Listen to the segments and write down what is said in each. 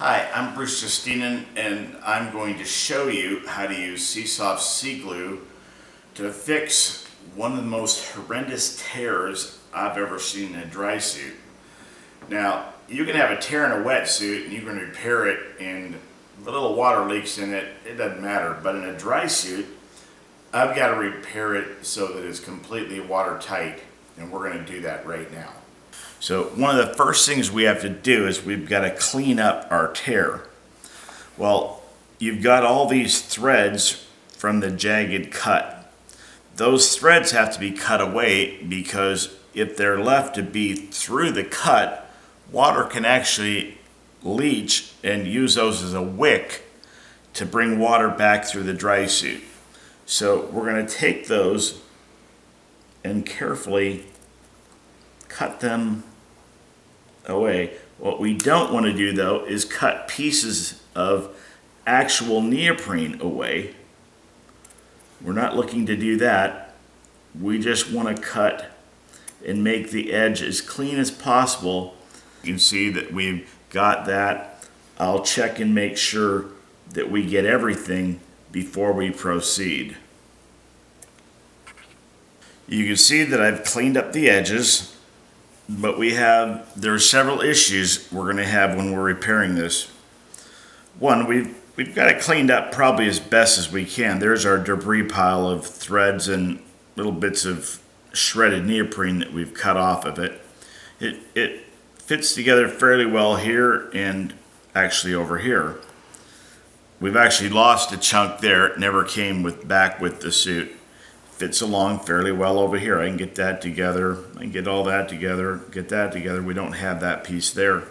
Hi, I'm Bruce Justinen, and I'm going to show you how to use SEASOFT SEAGLU to fix one of the most horrendous tears I've ever seen in a dry suit. Now, you can have a tear in a wetsuit and you can repair it and the little water leaks in it, it doesn't matter. But in a dry suit, I've got to repair it so that it's completely watertight, and we're going to do that right now. So one of the first things we have to do is we've got to clean up our tear. Well, you've got all these threads from the jagged cut. Those threads have to be cut away because if they're left to be through the cut, water can actually leach and use those as a wick to bring water back through the dry suit. So we're going to take those and carefully cut them away. What we don't want to do though is cut pieces of actual neoprene away. We're not looking to do that. We just want to cut and make the edge as clean as possible. You can see that we've got that. I'll check and make sure that we get everything before we proceed. You can see that I've cleaned up the edges. But there are several issues we're going to have when we're repairing this. One, we've got it cleaned up probably as best as we can. There's our debris pile of threads and little bits of shredded neoprene that we've cut off of it. It fits together fairly well here and actually over here. We've actually lost a chunk there. It never came back with the suit. Fits along fairly well over here. I can get that together. I can get all that together, get that together. We don't have that piece there.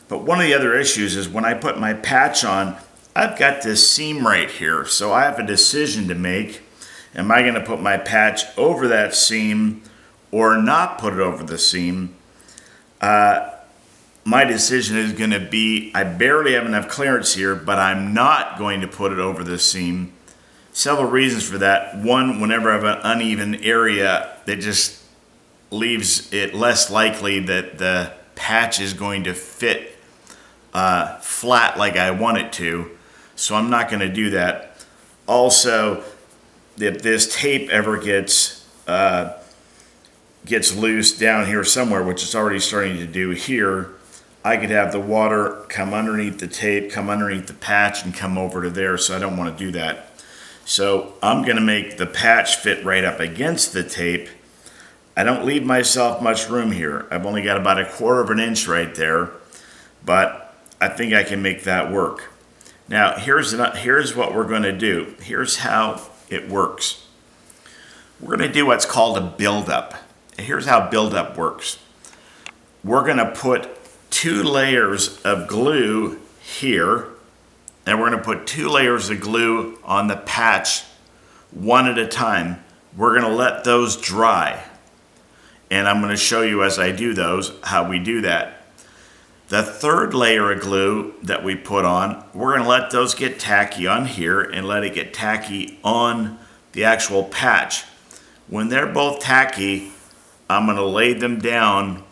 But one of the other issues is when I put my patch on, I've got this seam right here. So I have a decision to make. Am I going to put my patch over that seam or not put it over the seam? My decision is going to be, I barely have enough clearance here, but I'm not going to put it over the seam. Several reasons for that. One, whenever I have an uneven area, that just leaves it less likely that the patch is going to fit flat like I want it to. So I'm not going to do that. Also, if this tape ever gets loose down here somewhere, which it's already starting to do here, I could have the water come underneath the tape, come underneath the patch, and come over to there. So I don't want to do that. So I'm going to make the patch fit right up against the tape. I don't leave myself much room here. I've only got about 1/4 of an inch right there, but I think I can make that work. Now here's what we're going to do. Here's how it works. We're going to do what's called a build-up. Here's how build-up works. We're going to put 2 layers of glue here. And we're going to put 2 layers of glue on the patch, one at a time. We're going to let those dry. And I'm going to show you as I do those how we do that. The 3rd layer of glue that we put on, we're going to let those get tacky on here and let it get tacky on the actual patch. When they're both tacky, I'm going to lay them down.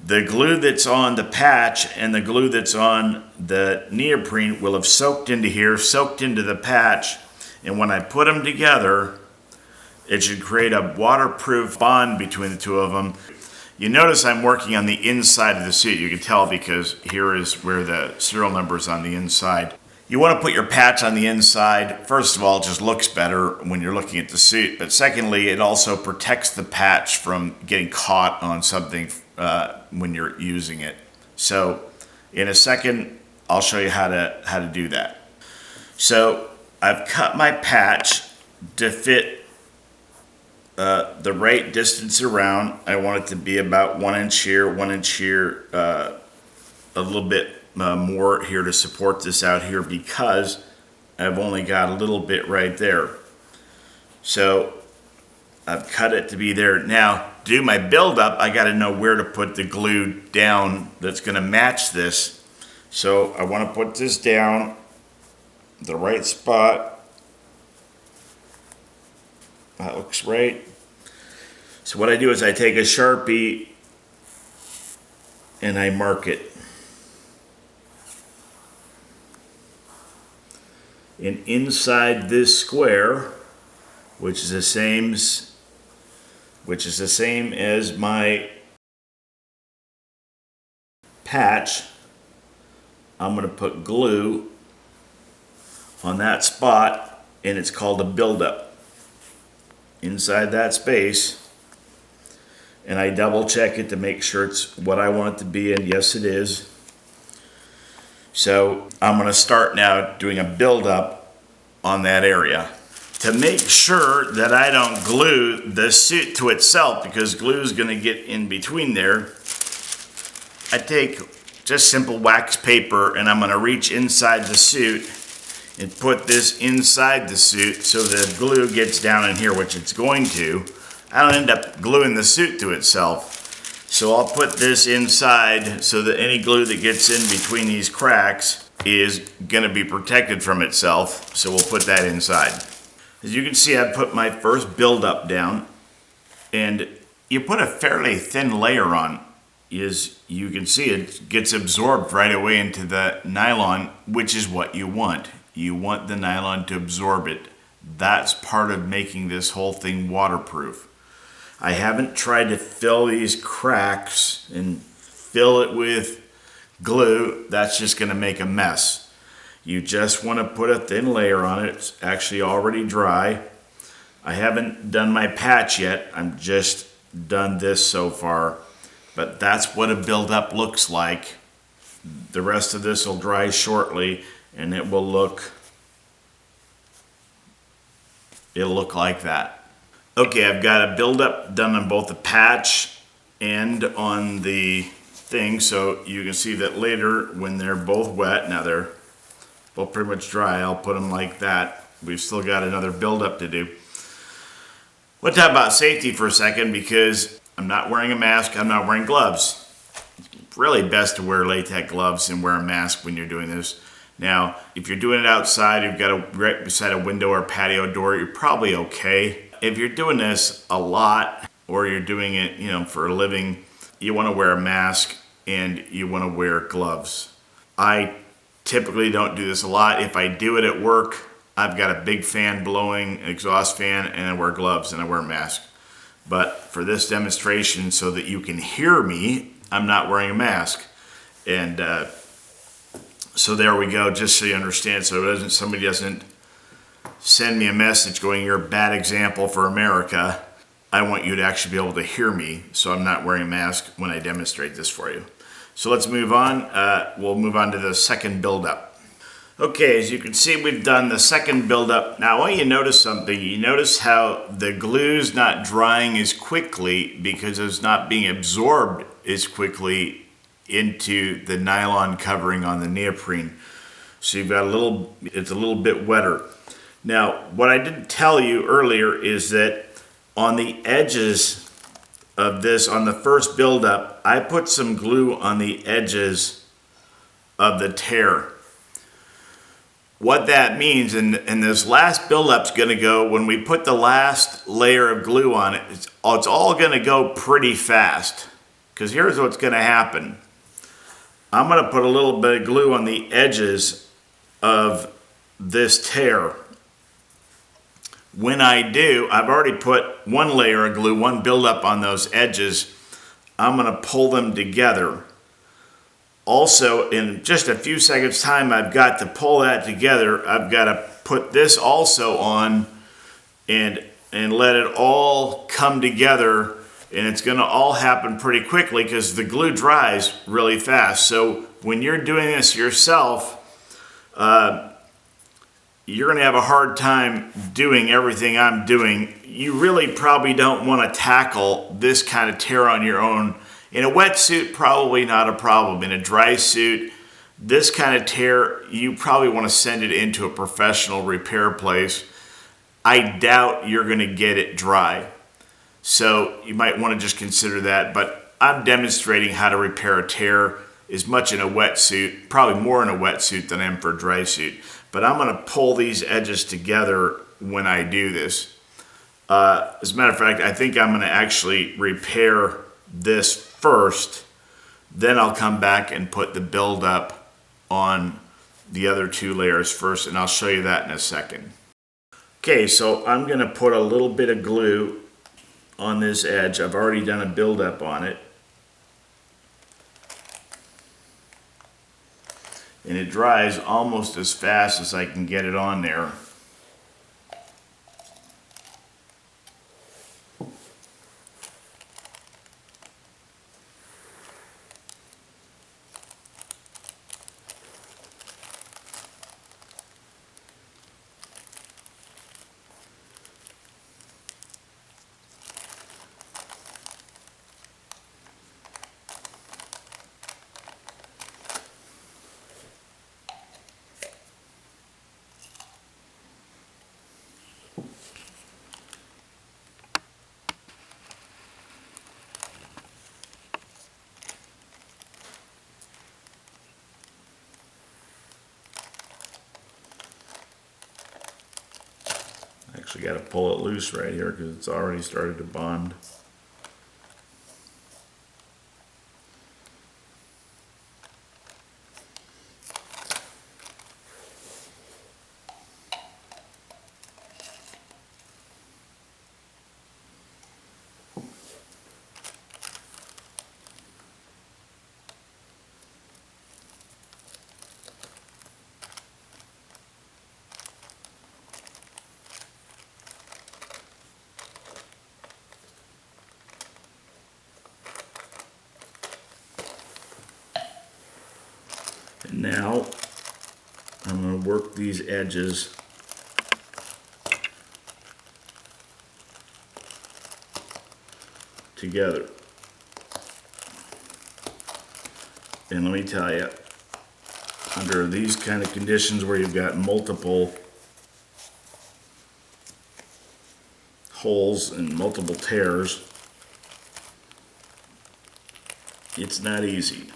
The glue that's on the patch and the glue that's on the neoprene will have soaked into here, soaked into the patch, and when I put them together, it should create a waterproof bond between the two of them. You notice I'm working on the inside of the suit. You can tell because here is where the serial number is on the inside. You want to put your patch on the inside. First of all, it just looks better when you're looking at the suit, but secondly, it also protects the patch from getting caught on something when you're using it. So in a second, I'll show you how to do that. So I've cut my patch to fit the right distance around. I want it to be about 1 inch here, 1 inch here, a little bit more here to support this out here because I've only got a little bit right there. So I've cut it to be there. Now, to do my build-up, I got to know where to put the glue down that's going to match this. So I want to put this down the right spot. That looks right. So what I do is I take a Sharpie and I mark it. And inside this square, which is the same as my patch, I'm going to put glue on that spot, and it's called a buildup. Inside that space, and I double check it to make sure it's what I want it to be, and yes it is. So I'm going to start now doing a buildup on that area to make sure that I don't glue the suit to itself, because glue is going to get in between there. I take just simple wax paper and I'm going to reach inside the suit and put this inside the suit so the glue gets down in here, which it's going to. I don't end up gluing the suit to itself. So I'll put this inside so that any glue that gets in between these cracks is going to be protected from itself. So we'll put that inside. As you can see, I put my first buildup down, and you put a fairly thin layer on. As you can see, it gets absorbed right away into the nylon, which is what you want. You want the nylon to absorb it. That's part of making this whole thing waterproof. I haven't tried to fill these cracks and fill it with glue. That's just going to make a mess. You just want to put a thin layer on it. It's actually already dry. I haven't done my patch yet. I'm just done this so far. But that's what a buildup looks like. The rest of this will dry shortly, and it'll look like that. Okay, I've got a buildup done on both the patch and on the thing, so you can see that later when they're both wet, now they're both pretty much dry, I'll put them like that. We've still got another buildup to do. We'll talk about safety for a second, because I'm not wearing a mask, I'm not wearing gloves. It's really best to wear latex gloves and wear a mask when you're doing this. Now, if you're doing it outside, you've got it right beside a window or patio door, you're probably okay. If you're doing this a lot, or you're doing it, for a living, you want to wear a mask and you want to wear gloves. I typically don't do this a lot. If I do it at work, I've got a big fan blowing, an exhaust fan, and I wear gloves and I wear a mask. But for this demonstration, so that you can hear me, I'm not wearing a mask. And so there we go, just so you understand, so somebody doesn't send me a message going, "You're a bad example for America." I want you to actually be able to hear me, so I'm not wearing a mask when I demonstrate this for you. So let's move on. We'll move on to the second buildup. Okay, as you can see, we've done the second buildup. Now I want you to notice something. You notice how the glue's not drying as quickly because it's not being absorbed as quickly into the nylon covering on the neoprene. So you've got it's a little bit wetter. Now, what I didn't tell you earlier is that on the edges of this, on the first buildup, I put some glue on the edges of the tear. What that means, and this last buildup's going to go, when we put the last layer of glue on it, it's all going to go pretty fast. Because here's what's going to happen. I'm going to put a little bit of glue on the edges of this tear. When I do, I've already put one layer of glue, one buildup on those edges. I'm going to pull them together. Also, in just a few seconds time, I've got to pull that together. I've got to put this also on and let it all come together. And it's going to all happen pretty quickly because the glue dries really fast. So when you're doing this yourself, you're going to have a hard time doing everything I'm doing. You really probably don't want to tackle this kind of tear on your own. In a wetsuit, probably not a problem. In a dry suit, this kind of tear, you probably want to send it into a professional repair place. I doubt you're going to get it dry. So you might want to just consider that. But I'm demonstrating how to repair a tear as much in a wetsuit, probably more in a wetsuit than I am for a dry suit. But I'm going to pull these edges together when I do this. As a matter of fact, I think I'm going to actually repair this first. Then I'll come back and put the buildup on the other 2 layers first, and I'll show you that in a second. Okay, so I'm going to put a little bit of glue on this edge. I've already done a buildup on it. And it dries almost as fast as I can get it on there. Actually got to pull it loose right here because it's already started to bond. And now I'm going to work these edges together. And let me tell you, under these kind of conditions where you've got multiple holes and multiple tears, it's not easy.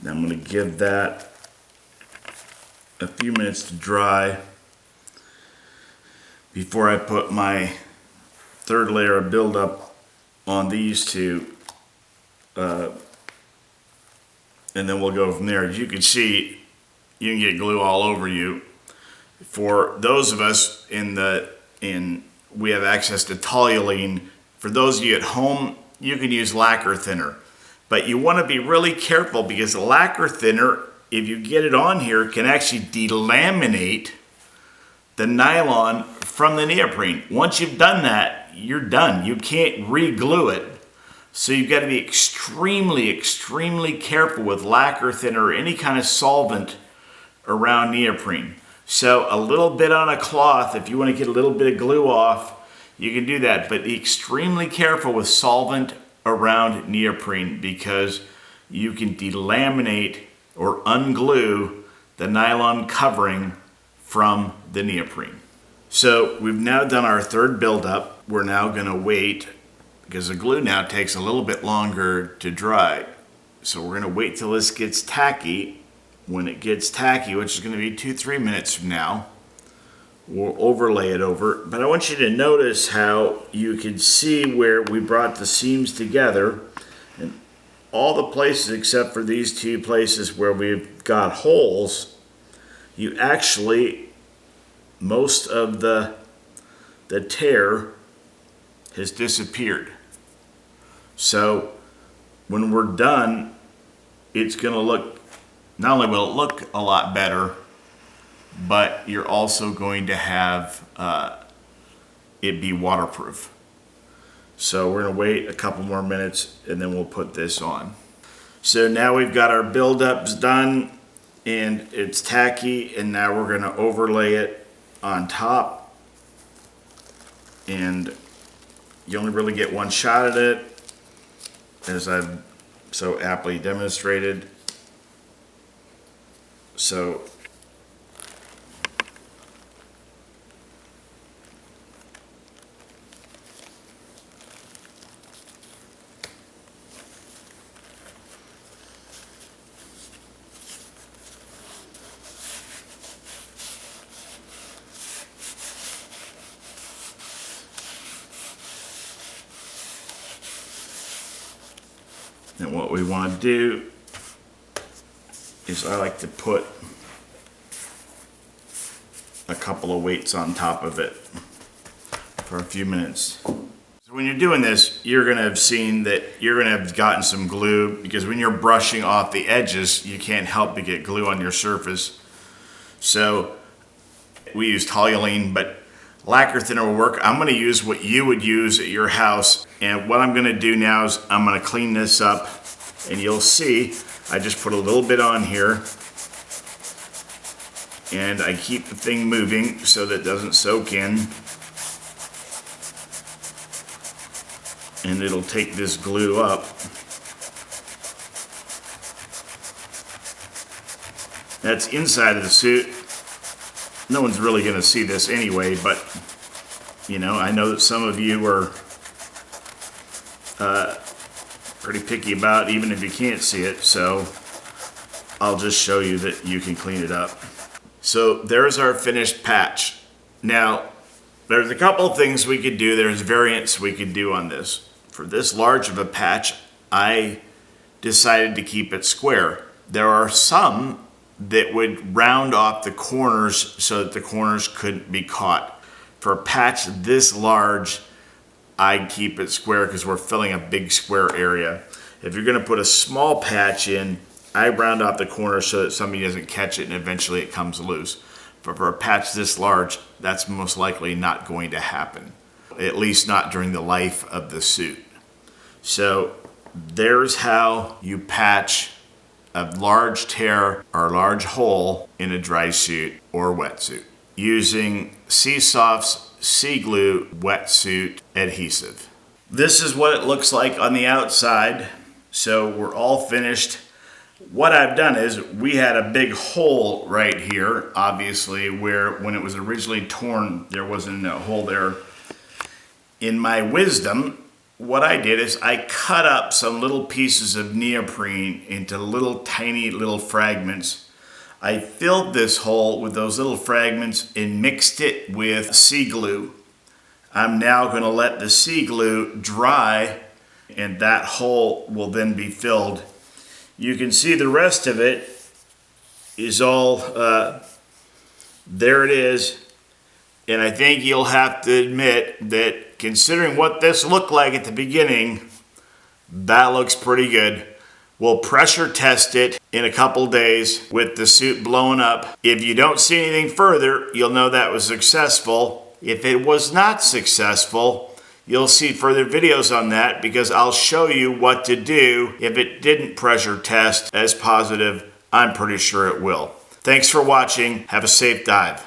Now I'm going to give that a few minutes to dry before I put my 3rd layer of buildup on these 2, and then we'll go from there. As you can see, you can get glue all over you. For those of us we have access to toluene. For those of you at home, you can use lacquer thinner. But you want to be really careful because lacquer thinner, if you get it on here, can actually delaminate the nylon from the neoprene. Once you've done that, you're done. You can't re-glue it. So you've got to be extremely, extremely careful with lacquer thinner or any kind of solvent around neoprene. So a little bit on a cloth, if you want to get a little bit of glue off, you can do that. But be extremely careful with solvent around neoprene because you can delaminate or unglue the nylon covering from the neoprene. So we've now done our 3rd buildup. We're now going to wait because the glue now takes a little bit longer to dry. So we're going to wait till this gets tacky. When it gets tacky, which is going to be 2-3 minutes from now, we'll overlay it over. But I want you to notice how you can see where we brought the seams together, and all the places except for these 2 places where we've got holes, you actually, most of the tear has disappeared. So when we're done, it's going to look, not only will it look a lot better, but you're also going to have it be waterproof. So we're going to wait a couple more minutes and then we'll put this on. So now we've got our buildups done and it's tacky, and now we're going to overlay it on top. And you only really get one shot at it. as I've so aptly demonstrated. So and what we want to do is I like to put a couple of weights on top of it for a few minutes. So when you're doing this, you're going to have seen that you're going to have gotten some glue, because when you're brushing off the edges, you can't help but get glue on your surface. So we used toluene, but lacquer thinner will work. I'm going to use what you would use at your house. And what I'm going to do now is I'm going to clean this up, and you'll see I just put a little bit on here, and I keep the thing moving so that it doesn't soak in. And it'll take this glue up. That's inside of the suit. No one's really going to see this anyway, but you know, I know that some of you are pretty picky about it, even if you can't see it, so I'll just show you that you can clean it up. So there's our finished patch. Now, there's a couple of things we could do. There's variants we could do on this. For this large of a patch, I decided to keep it square. There are some that would round off the corners so that the corners couldn't be caught. For a patch this large, I keep it square because we're filling a big square area. If you're going to put a small patch in, I round off the corners so that somebody doesn't catch it and eventually it comes loose. But for a patch this large, that's most likely not going to happen, at least not during the life of the suit. So there's how you patch a large tear or large hole in a dry suit or wetsuit using SEASOFT's SEAGLU wetsuit adhesive. This is what it looks like on the outside. So we're all finished. What I've done is we had a big hole right here, obviously, where when it was originally torn, there wasn't a hole there. In my wisdom, what I did is I cut up some little pieces of neoprene into little tiny little fragments. I filled this hole with those little fragments and mixed it with SEAGLU. I'm now going to let the SEAGLU dry, and that hole will then be filled. You can see the rest of it is all, there it is. And I think you'll have to admit that considering what this looked like at the beginning, that looks pretty good. We'll pressure test it in a couple days with the suit blowing up. If you don't see anything further, you'll know that was successful. If it was not successful, you'll see further videos on that, because I'll show you what to do if it didn't pressure test as positive. I'm pretty sure it will. Thanks for watching. Have a safe dive.